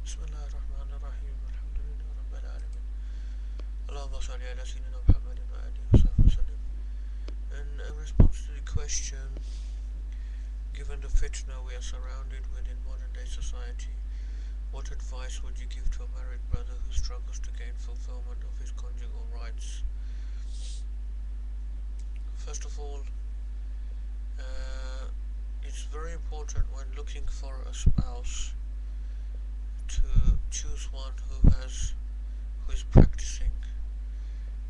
Bismillahirrahmanirrahim. Alhamdulillah Rabbil Alamin. Allahumma salli ala Sayyidina Muhammadin wa alihi wa sahbihi wa sallim. In response to the question, given the fitna we are surrounded with in modern day society, what advice would you give to a married brother who struggles to gain fulfillment of his conjugal rights? First of all, it's very important when looking for a spouse to choose one who is practicing,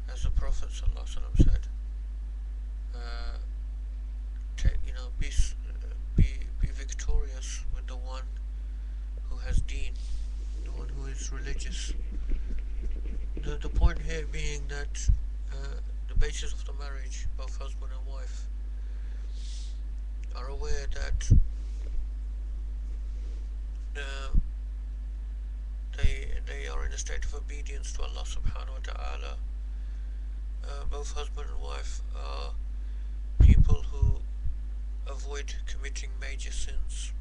as the Prophet ﷺ said. Be victorious with the one who has deen, the one who is religious. The point here being that the basis of the marriage, both husband and wife are aware that they are in a state of obedience to Allah subhanahu wa ta'ala. Both husband and wife are people who avoid committing major sins.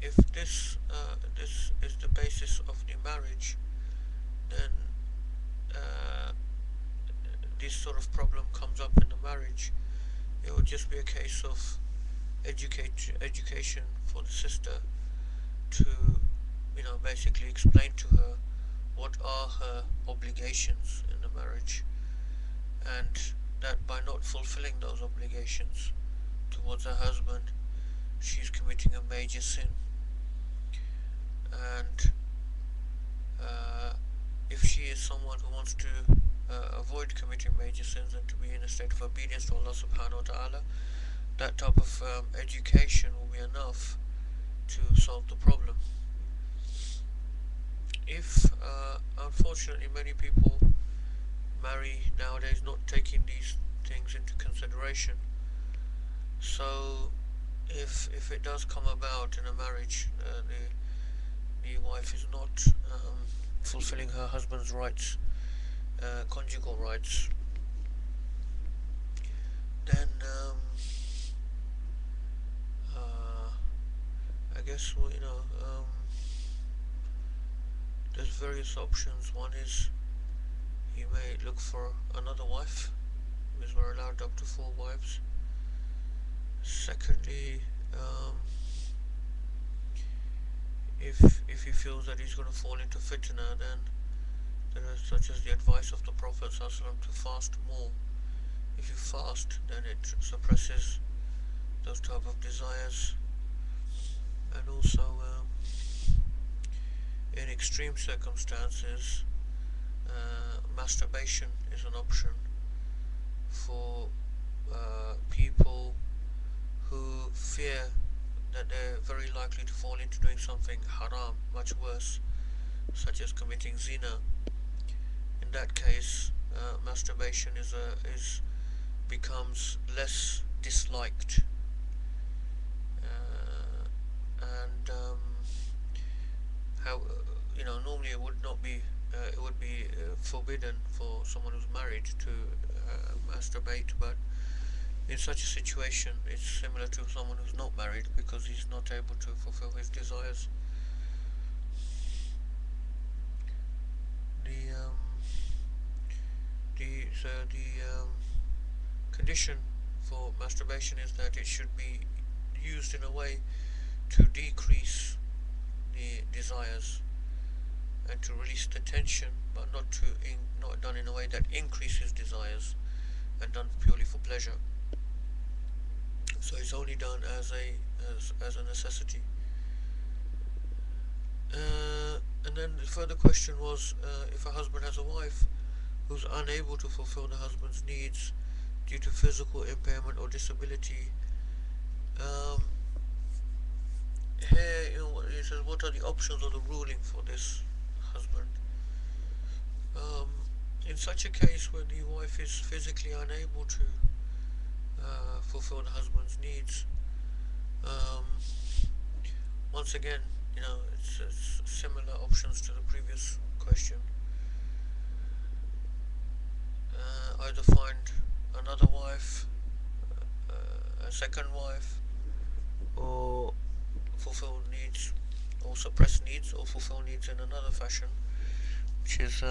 If this is the basis of the marriage, then this sort of problem comes up in the marriage. It would just be a case of education for the sister to, basically explain to her what are her obligations in the marriage, and that by not fulfilling those obligations towards her husband, she's committing a major sin. And if she is someone who wants to avoid committing major sins and to be in a state of obedience to Allah subhanahu wa ta'ala, that type of education will be enough to solve the problem. If unfortunately many people marry nowadays not taking these things into consideration, so if it does come about in a marriage, the wife is not fulfilling her husband's rights, conjugal rights, then I guess there's various options. One is he may look for another wife, because we're allowed up to 4 wives. Secondly, if he feels that he's going to fall into fitna, then there is such as the advice of the Prophet ﷺ to fast more. If you fast, then it suppresses those type of desires. And also, in extreme circumstances, masturbation is an option for people who fear that they're very likely to fall into doing something haram, much worse, such as committing zina. In that case, masturbation becomes less disliked, and normally it would be forbidden for someone who's married to masturbate, but in such a situation it's similar to someone who's not married, because he's not able to fulfill his desires. The condition for masturbation is that it should be used in a way to decrease the desires and to release the tension, but not done in a way that increases desires and done purely for pleasure. So it's only done as a necessity. And then the further question was, if a husband has a wife who's unable to fulfill the husband's needs due to physical impairment or disability, here it says, what are the options or the ruling for this husband? In such a case where the wife is physically unable to fulfill the husband's needs, once again, it's similar options to the previous question. Either find another wife, a second wife, or fulfill needs or suppress needs or fulfill needs in another fashion, which is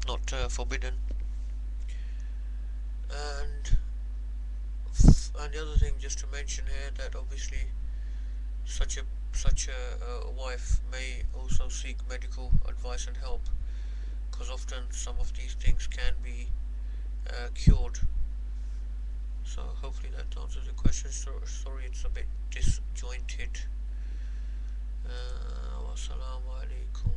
not forbidden. And and the other thing, just to mention here, that obviously such a wife may also seek medical advice and help, because often some of these things can be cured. So hopefully that answers the question. Sorry, it's a bit disjointed. Wassalamu alaikum.